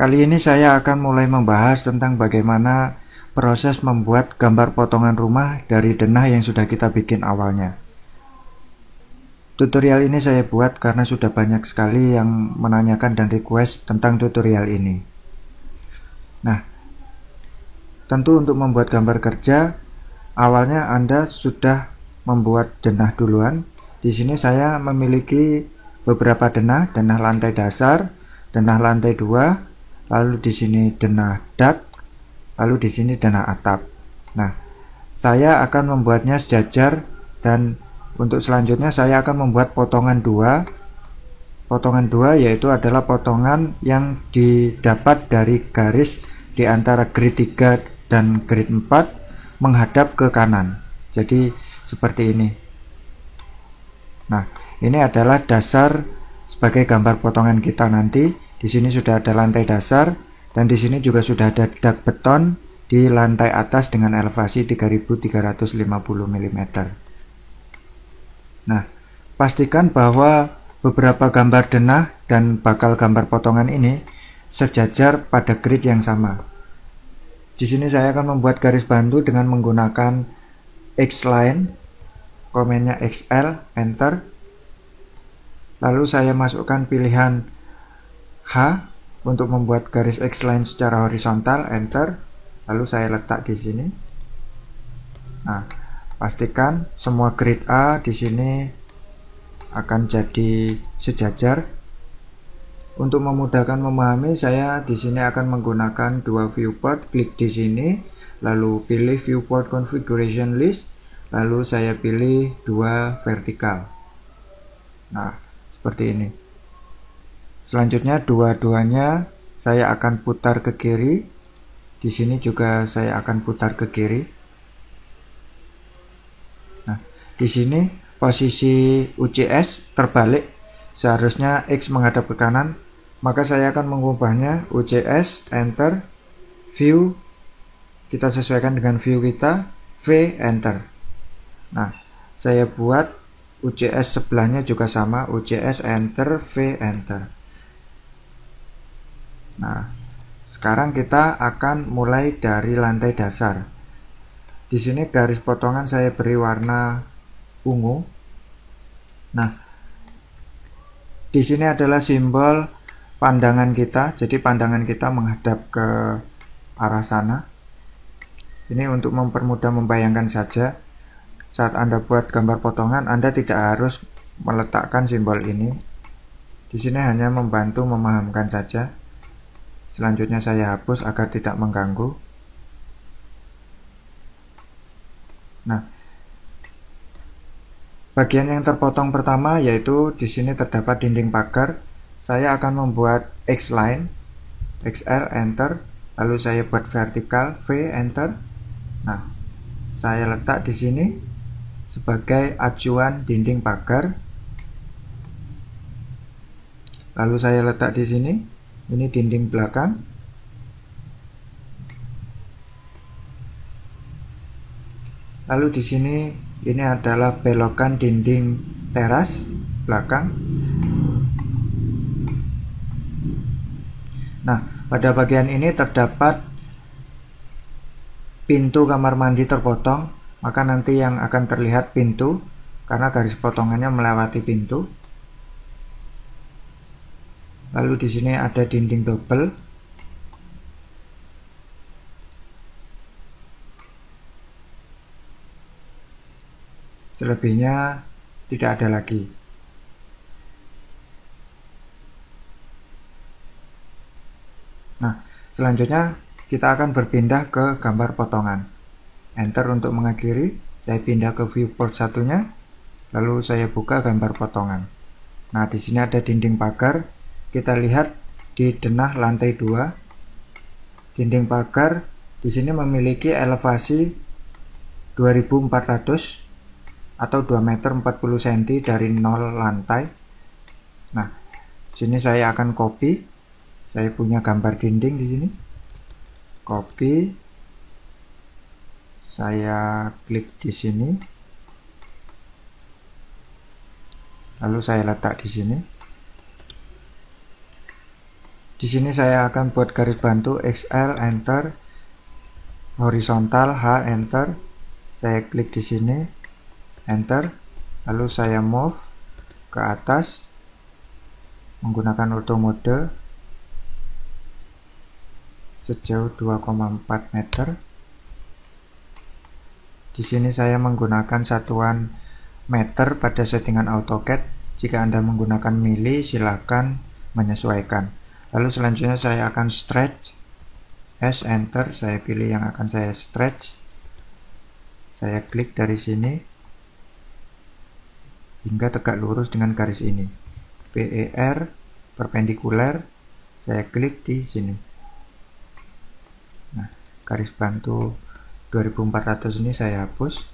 Kali ini saya akan mulai membahas tentang bagaimana proses membuat gambar potongan rumah dari denah yang sudah kita bikin awalnya. Tutorial ini saya buat karena sudah banyak sekali yang menanyakan dan request tentang tutorial ini. Nah, tentu untuk membuat gambar kerja, awalnya Anda sudah membuat denah duluan. Di sini saya memiliki beberapa denah lantai dasar, denah lantai 2, lalu di sini denah dak, lalu di sini denah atap. Nah, saya akan membuatnya sejajar dan untuk selanjutnya saya akan membuat potongan 2. Potongan 2 yaitu adalah potongan yang didapat dari garis di antara grid 3 dan grid 4 menghadap ke kanan. Jadi seperti ini. Nah, ini adalah dasar sebagai gambar potongan kita nanti. Di sini sudah ada lantai dasar dan di sini juga sudah ada dak beton di lantai atas dengan elevasi 3350 mm. Nah, pastikan bahwa beberapa gambar denah dan bakal gambar potongan ini sejajar pada grid yang sama. Di sini saya akan membuat garis bantu dengan menggunakan X-line, komennya XL, enter. Lalu saya masukkan pilihan H untuk membuat garis X-line secara horizontal, enter. Lalu saya letak di sini. Nah, pastikan semua grid A di sini akan jadi sejajar. Untuk memudahkan memahami, saya di sini akan menggunakan dua viewport. Klik di sini, lalu pilih viewport configuration list, lalu saya pilih 2 vertikal. Nah, seperti ini. Selanjutnya dua-duanya saya akan putar ke kiri. Di sini juga saya akan putar ke kiri. Nah, di sini posisi UCS terbalik. Seharusnya X menghadap ke kanan, maka saya akan mengubahnya UCS, enter, view, kita sesuaikan dengan view kita, V, enter. Nah, saya buat UCS sebelahnya juga sama, UCS, enter, V, enter. Nah, sekarang kita akan mulai dari lantai dasar. Di sini garis potongan saya beri warna ungu. Nah, di sini adalah simbol pandangan kita. Jadi pandangan kita menghadap ke arah sana. Ini untuk mempermudah membayangkan saja. Saat Anda buat gambar potongan, Anda tidak harus meletakkan simbol ini. Di sini hanya membantu memahamkan saja. Selanjutnya saya hapus agar tidak mengganggu. Nah, bagian yang terpotong pertama yaitu di sini terdapat dinding pagar. Saya akan membuat X-line, XL, enter, lalu saya buat vertikal, V, enter. Nah, saya letak di sini sebagai acuan dinding pagar. Lalu saya letak di sini, ini dinding belakang. Lalu di sini ini adalah belokan dinding teras belakang. Nah, pada bagian ini terdapat pintu kamar mandi terpotong, maka nanti yang akan terlihat pintu karena garis potongannya melewati pintu. Lalu di sini ada dinding double. Selebihnya tidak ada lagi. Nah, selanjutnya kita akan berpindah ke gambar potongan. Enter untuk mengakhiri. Saya pindah ke viewport satunya, lalu saya buka gambar potongan. Nah, di sini ada dinding pagar. Kita lihat di denah lantai 2. Dinding pagar di sini memiliki elevasi 2400 atau 2 meter 40 cm dari 0 lantai. Nah, sini saya akan copy. Saya punya gambar dinding di sini. Copy. Saya klik di sini. Lalu saya letak di sini. Di sini saya akan buat garis bantu XL, enter, horizontal H, enter. Saya klik di sini, enter, lalu saya move ke atas menggunakan auto mode sejauh 2,4 meter. Di sini saya menggunakan satuan meter pada settingan AutoCAD. Jika Anda menggunakan mili, silakan menyesuaikan. Lalu selanjutnya saya akan stretch, S, enter, saya pilih yang akan saya stretch. Saya klik dari sini hingga tegak lurus dengan garis ini. PER perpendikuler, saya klik di sini. Nah, garis bantu 2400 ini saya hapus.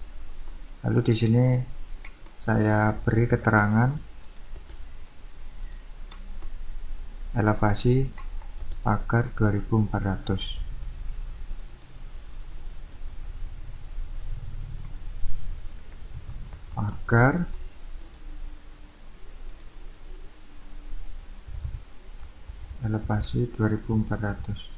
Lalu di sini saya beri keterangan elevasi pagar 2400. Pagar elevasi 2400.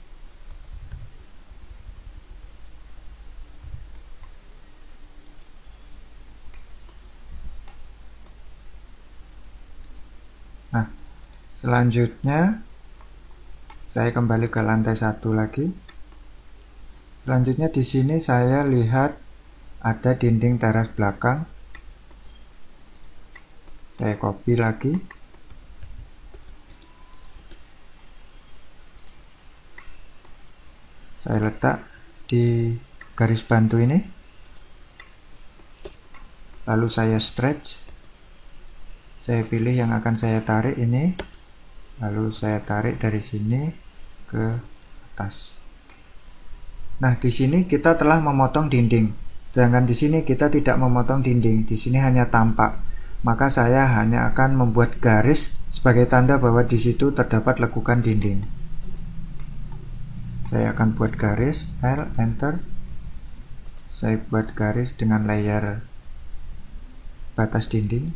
Nah, selanjutnya saya kembali ke lantai 1 lagi. Selanjutnya di sini saya lihat ada dinding teras belakang. Saya copy lagi. Saya letak di garis bantu ini. Lalu saya stretch. Saya pilih yang akan saya tarik ini, lalu saya tarik dari sini ke atas. Nah, di sini kita telah memotong dinding, sedangkan di sini kita tidak memotong dinding. Di sini hanya tampak. Maka saya hanya akan membuat garis sebagai tanda bahwa di situ terdapat lekukan dinding. Saya akan buat garis, L, enter. Saya buat garis dengan layer batas dinding.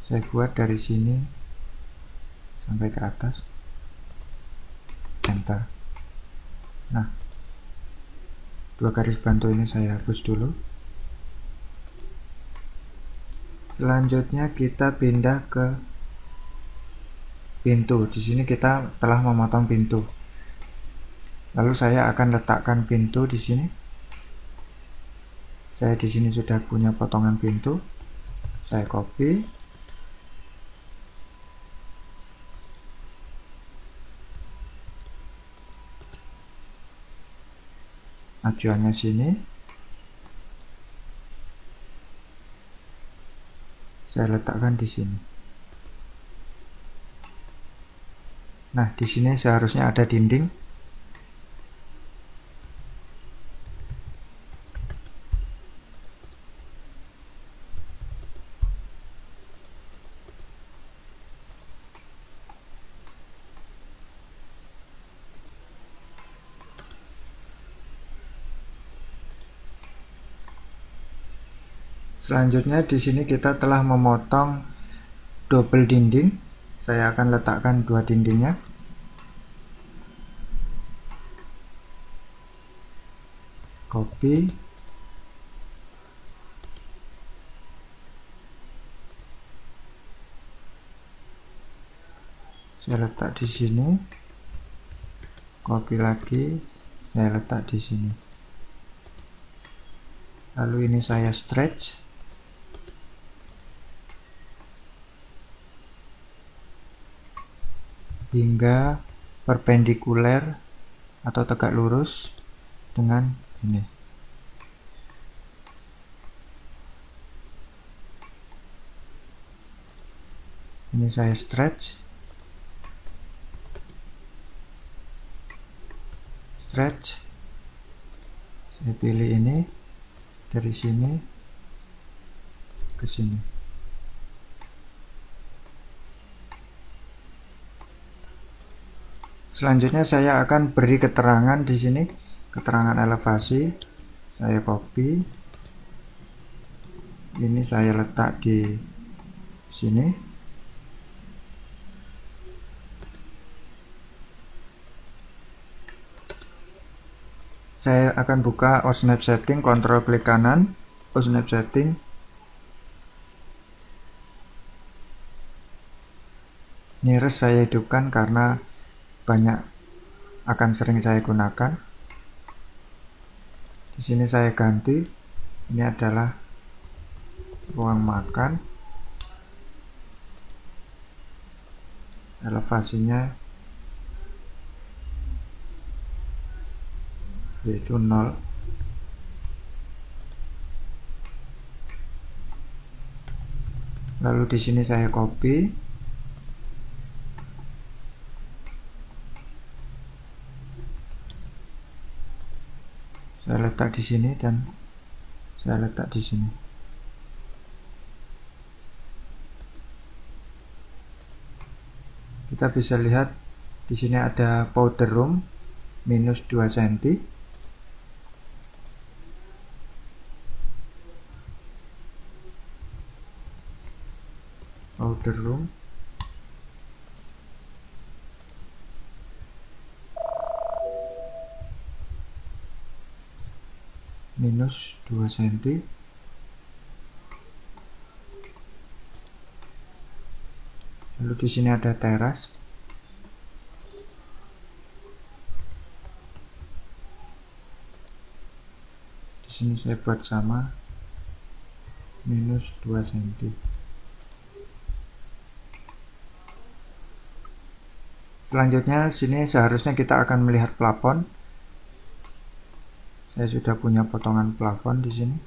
Saya buat dari sini sampai ke atas, enter. Nah, dua garis bantu ini saya hapus dulu. Selanjutnya kita pindah ke pintu. Di sini kita telah memotong pintu. Lalu saya akan letakkan pintu di sini. Saya di sini sudah punya potongan pintu. Saya copy. Acuannya sini. Saya letakkan di sini. Nah, di sini seharusnya ada dinding. Selanjutnya di sini kita telah memotong double dinding. Saya akan letakkan dua dindingnya. Copy. Saya letak di sini. Copy lagi. Saya letak di sini. Lalu ini saya stretch. Hingga perpendikuler atau tegak lurus dengan ini. Ini saya stretch. Saya pilih ini dari sini ke sini. Selanjutnya saya akan beri keterangan di sini, keterangan elevasi. Saya copy. Ini saya letak di sini. Saya akan buka OSNAP setting, kontrol klik kanan, OSNAP setting. Nearest saya hidupkan karena banyak akan sering saya gunakan. Di sini saya ganti. Ini adalah ruang makan. Elevasinya yaitu 0. Lalu di sini saya copy. Saya letak di sini dan saya letak di sini. Kita bisa lihat di sini ada powder room minus 2 cm. Powder room minus 2 cm. Lalu di sini ada teras. Di sini saya buat sama, minus 2 cm. Selanjutnya sini seharusnya kita akan melihat plafon. Saya sudah punya potongan plafon di sini.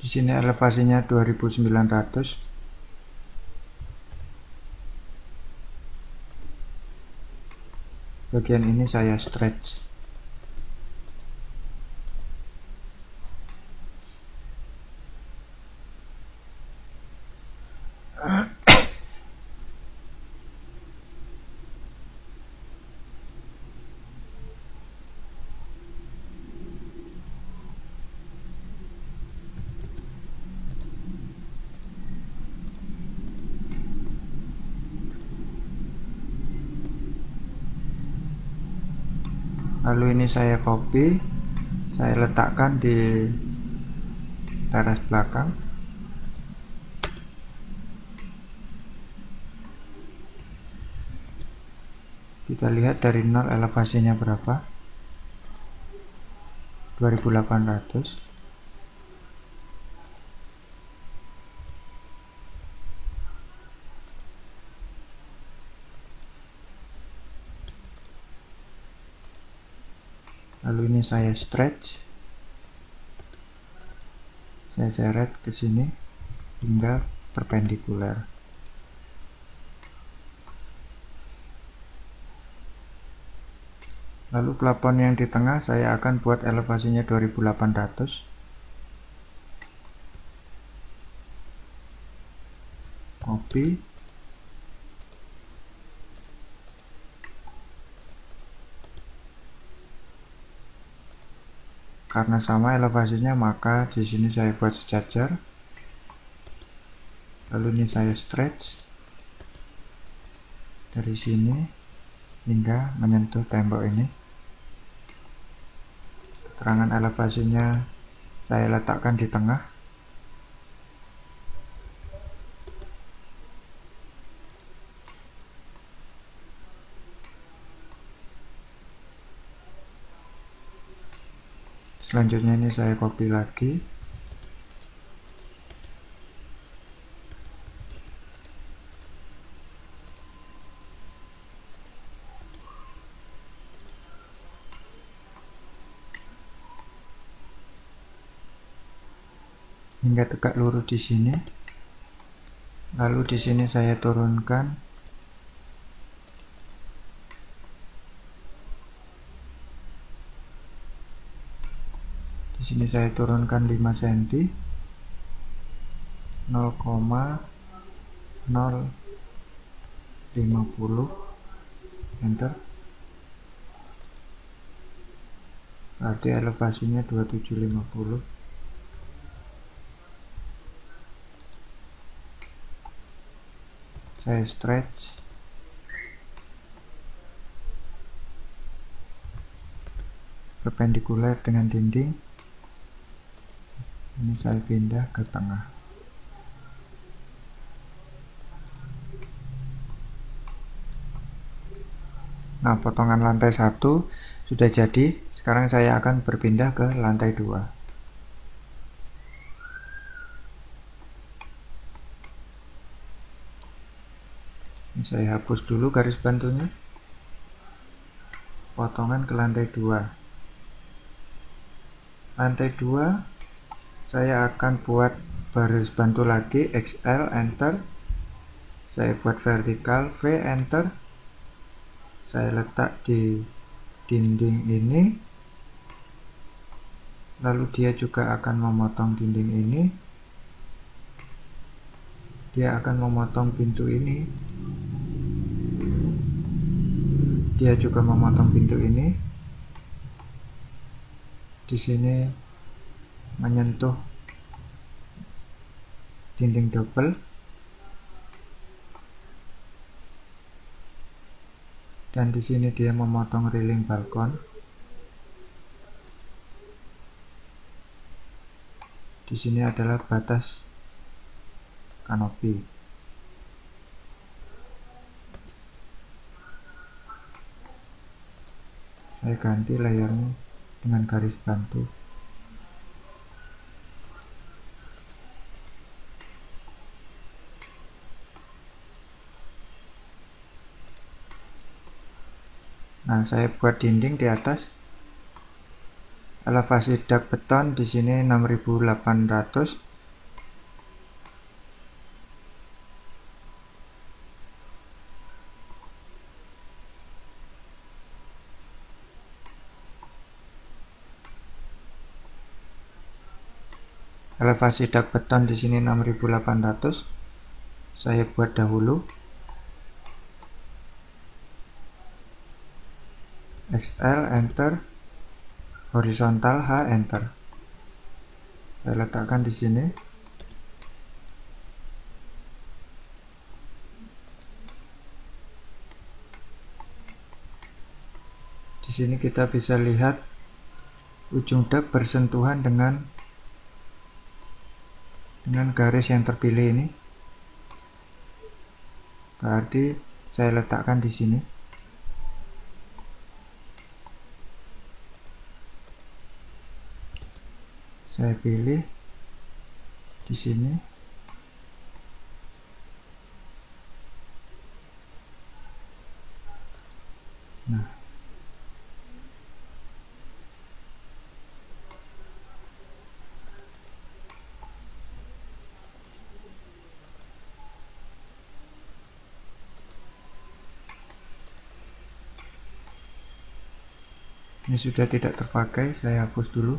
Di sini elevasinya 2900. Bagian ini saya stretch. Lalu ini saya copy, saya letakkan di teras belakang. Kita lihat dari 0 elevasinya berapa, 2800. Lalu ini saya stretch, saya seret ke sini hingga perpendikular. Lalu plafon yang di tengah saya akan buat elevasinya 2800. Copy. Karena sama elevasinya, maka di sini saya buat sejajar. Lalu ini saya stretch dari sini hingga menyentuh tembok ini. Keterangan elevasinya saya letakkan di tengah. Selanjutnya ini saya copy lagi. Hingga tegak lurus di sini. Lalu di sini saya turunkan di sini saya turunkan 5 cm, 0,050, enter. Berarti elevasinya 2750. Saya stretch. Perpendikuler dengan dinding. Ini saya pindah ke tengah. Nah, potongan lantai 1 sudah jadi. Sekarang saya akan berpindah ke lantai 2. Ini saya hapus dulu garis bantunya. Potongan ke lantai 2. Lantai 2 saya akan buat baris bantu lagi, XL, enter. Saya buat vertikal, V, enter. Saya letak di dinding ini. Lalu dia juga akan memotong dinding ini. Dia akan memotong pintu ini. Dia juga memotong pintu ini. Di sini menyentuh dinding double. Dan di sini dia memotong railing balkon. Di sini adalah batas kanopi. Saya ganti layarnya dengan garis bantu. Nah, saya buat dinding di atas. Elevasi dak beton di sini 6800. Elevasi dak beton di sini 6800. Saya buat dahulu. XL, enter. Horizontal, H, enter. Saya letakkan di sini. Di sini kita bisa lihat ujung dak bersentuhan dengan garis yang terpilih ini. Berarti saya letakkan di sini. Saya pilih di sini. Nah, ini sudah tidak terpakai, saya hapus dulu.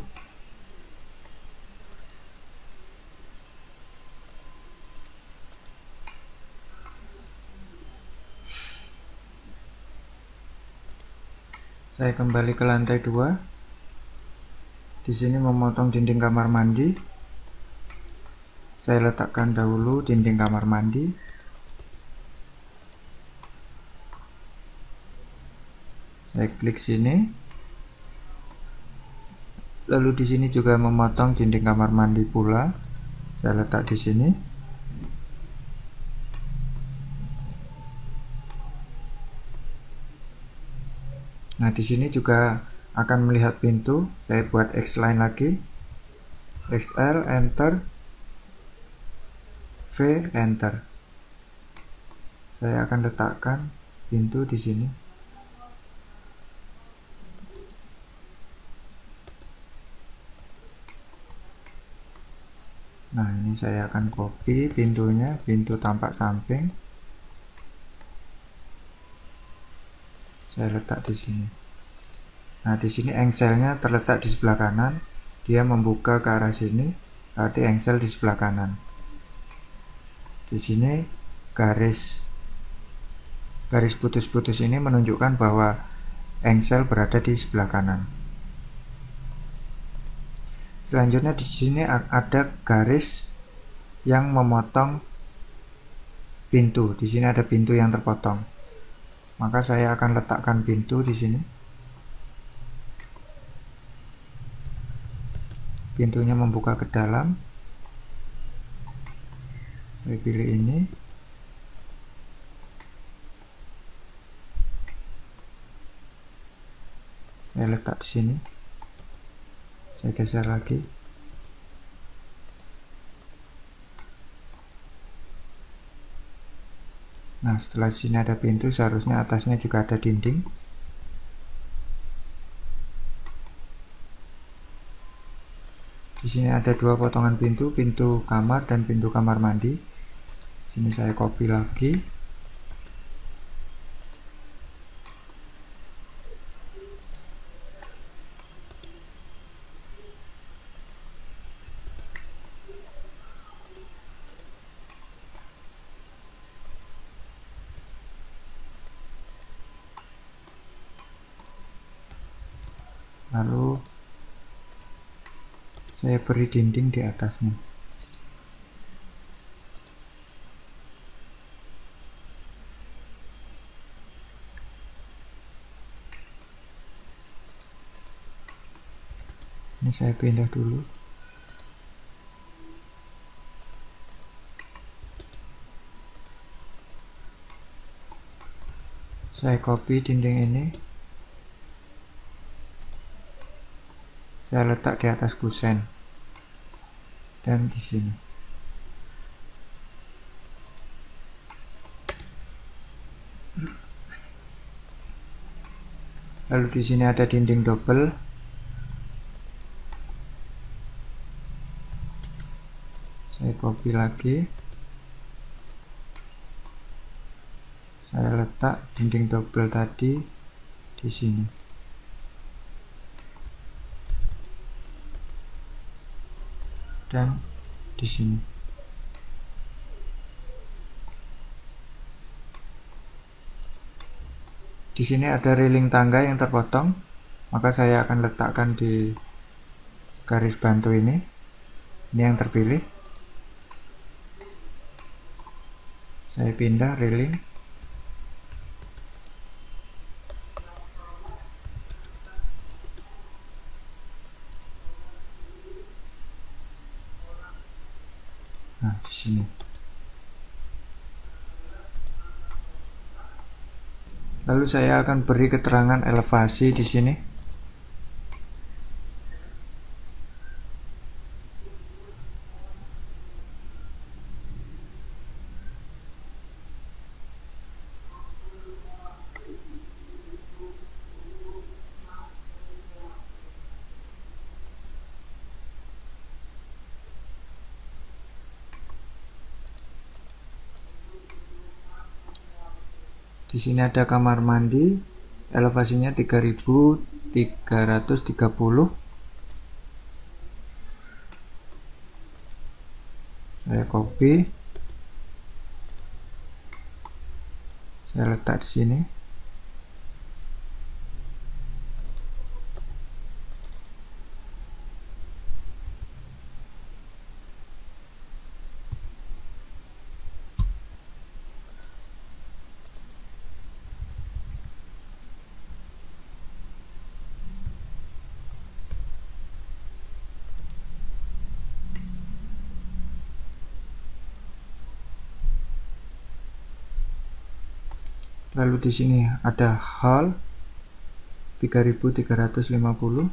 Saya kembali ke lantai 2. Di sini memotong dinding kamar mandi. Saya letakkan dahulu dinding kamar mandi. Saya klik sini. Lalu di sini juga memotong dinding kamar mandi pula. Saya letak di sini. Nah, di sini juga akan melihat pintu. Saya buat X line lagi, XL, enter, V, enter. Saya akan letakkan pintu di sini. Nah, ini saya akan copy pintunya, pintu tampak samping. Saya letak di sini. Nah, di sini engselnya terletak di sebelah kanan. Dia membuka ke arah sini, berarti engsel di sebelah kanan. Di sini garis putus-putus ini menunjukkan bahwa engsel berada di sebelah kanan. Selanjutnya di sini ada garis yang memotong pintu. Di sini ada pintu yang terpotong. Maka saya akan letakkan pintu di sini. Pintunya membuka ke dalam. Saya pilih ini. Saya letak di sini. Saya geser lagi. Nah, setelah di sini ada pintu, seharusnya atasnya juga ada dinding. Di sini ada dua potongan pintu, pintu kamar dan pintu kamar mandi. Sini saya copy lagi. Lalu saya beri dinding di atasnya. Ini saya pindah dulu. Saya copy dinding ini. Saya letak di atas kusen dan di sini. Lalu di sini ada dinding double. Saya copy lagi. Saya letak dinding double tadi di sini. Dan di sini. Di sini ada railing tangga yang terpotong, maka saya akan letakkan di garis bantu ini. Ini yang terpilih. Saya pindah railing. Nah, di sini. Lalu saya akan beri keterangan elevasi di sini. Di sini ada kamar mandi, elevasinya 3330. Saya copy. Saya letak di sini. Lalu di sini ada hall 3350.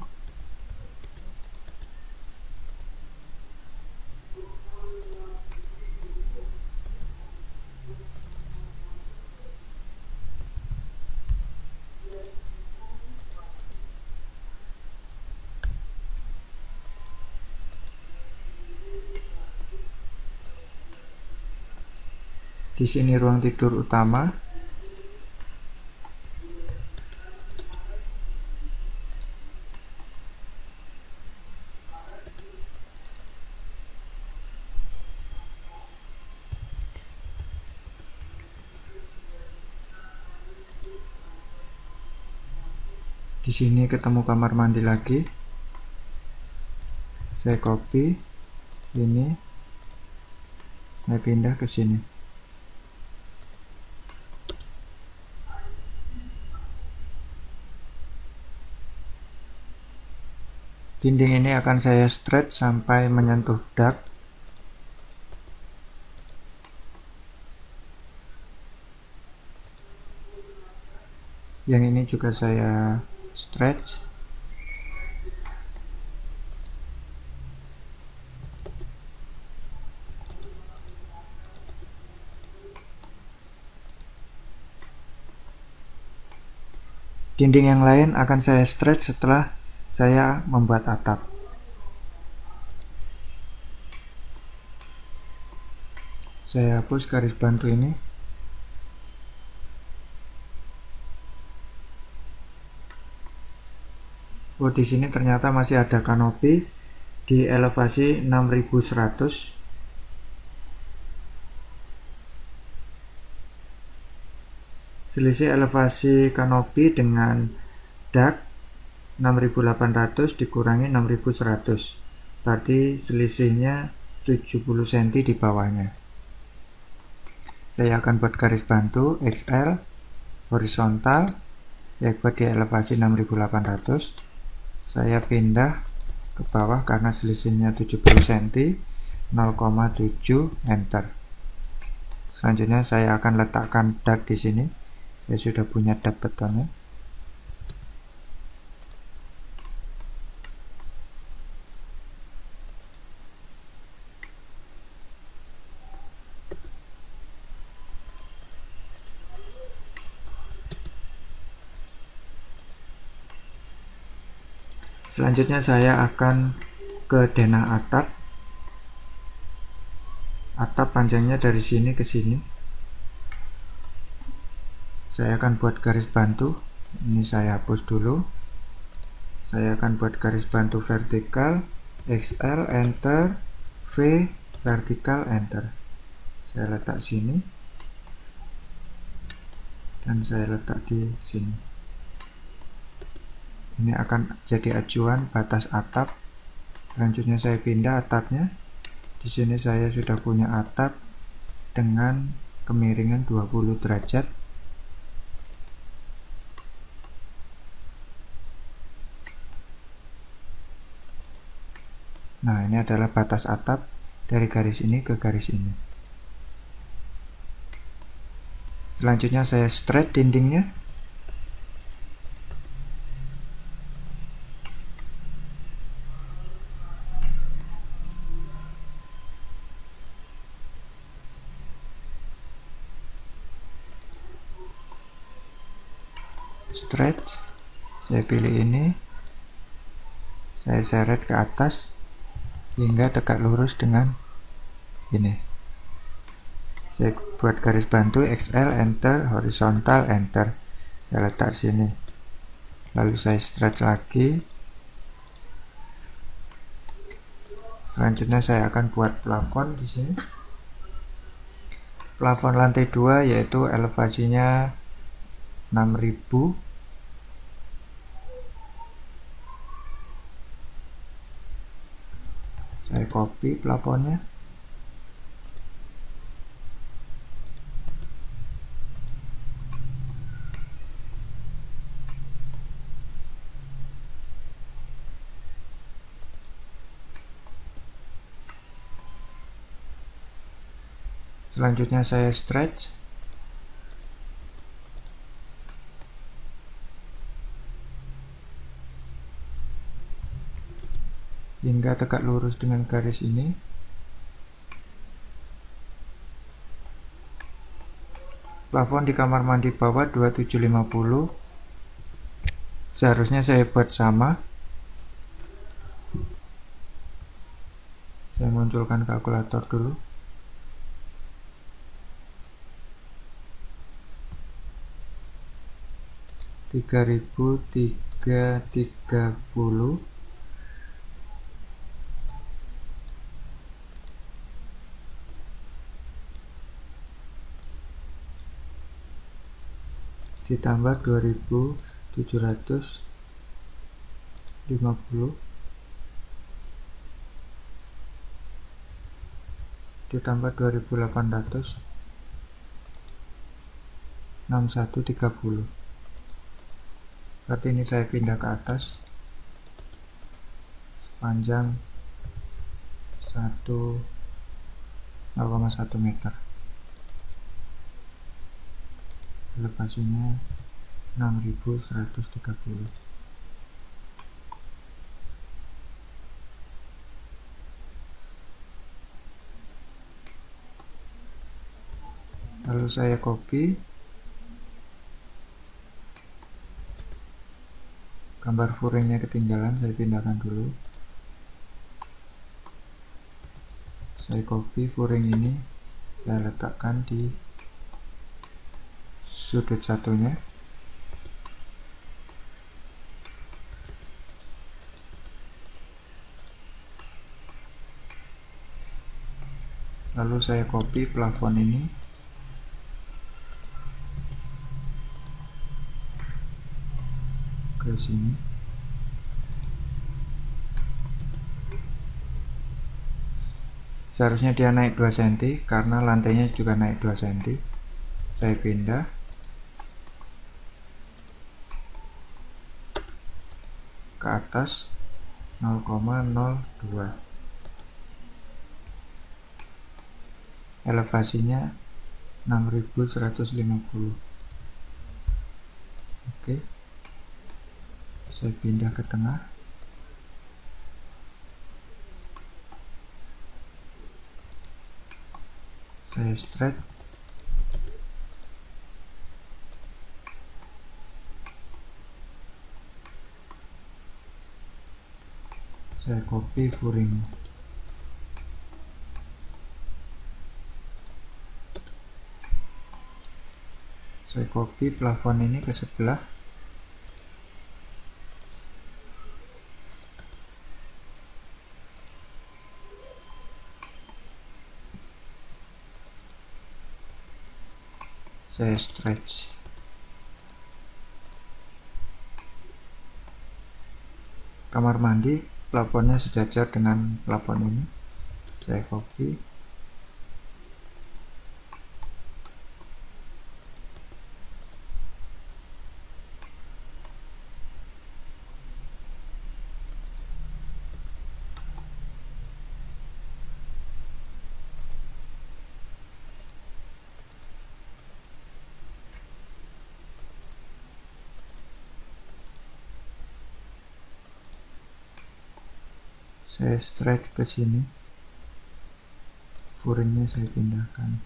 Di sini ruang tidur utama. Di sini ketemu kamar mandi lagi. Saya copy ini, saya pindah ke sini. Dinding ini akan saya stretch sampai menyentuh dak. Yang ini juga saya stretch. Dinding yang lain akan saya stretch setelah saya membuat atap. Saya hapus garis bantu ini. Oh, di sini ternyata masih ada kanopi di elevasi 6100. Selisih elevasi kanopi dengan dak 6800 dikurangi 6100, berarti selisihnya 70 cm di bawahnya. Saya akan buat garis bantu XL horizontal. Saya buat di elevasi 6800. Saya pindah ke bawah karena selisihnya 70 cm, 0,7 enter. Selanjutnya saya akan letakkan dak di sini. Saya sudah punya dak betonnya. Selanjutnya saya akan ke denah atap. Atap panjangnya dari sini ke sini. Saya akan buat garis bantu. Ini saya hapus dulu. Saya akan buat garis bantu vertikal, XL, enter, V, vertikal, enter. Saya letak sini. Dan saya letak di sini. Ini akan jadi acuan batas atap. Selanjutnya saya pindah atapnya. Di sini saya sudah punya atap dengan kemiringan 20 derajat. Nah, ini adalah batas atap dari garis ini ke garis ini. Selanjutnya saya stretch dindingnya. Stretch, saya pilih ini, saya seret ke atas hingga tegak lurus dengan ini. Saya buat garis bantu XL, enter, horizontal, enter. Saya letak sini. Lalu saya stretch lagi. Selanjutnya saya akan buat plafon di sini. Plafon lantai 2 yaitu elevasinya 6000. Saya copy plafonnya. Selanjutnya saya stretch. hingga tegak lurus dengan garis ini. Plafon di kamar mandi bawah 2750. Seharusnya saya buat sama. Saya munculkan kalkulator dulu. $3.330 ditambah 2.750 ditambah 2.800 6130. Berarti ini saya pindah ke atas sepanjang 0,1 meter. Elevasinya 6130. Lalu saya copy gambar furingnya, ketinggalan, saya pindahkan dulu. Saya copy furing ini, saya letakkan di sudut satunya. Lalu saya copy plafon ini. Ke sini. Seharusnya dia naik 2 cm karena lantainya juga naik 2 cm. Saya pindah. Ke atas 0,02. Elevasinya 6150. Oke. Saya pindah ke tengah. Saya straight. Saya copy furing. Saya copy plafon ini ke sebelah. Saya stretch. Kamar mandi, plafonnya sejajar dengan plafon ini. Saya copy. Saya stretch ke sini, furingnya saya pindahkan.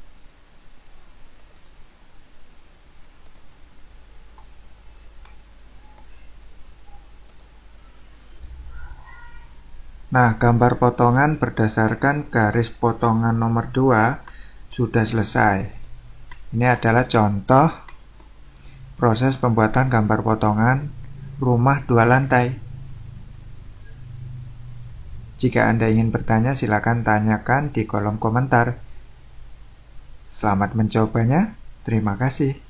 Nah, gambar potongan berdasarkan garis potongan nomor 2 sudah selesai. Ini adalah contoh proses pembuatan gambar potongan rumah 2 lantai. Jika Anda ingin bertanya, silakan tanyakan di kolom komentar. Selamat mencobanya. Terima kasih.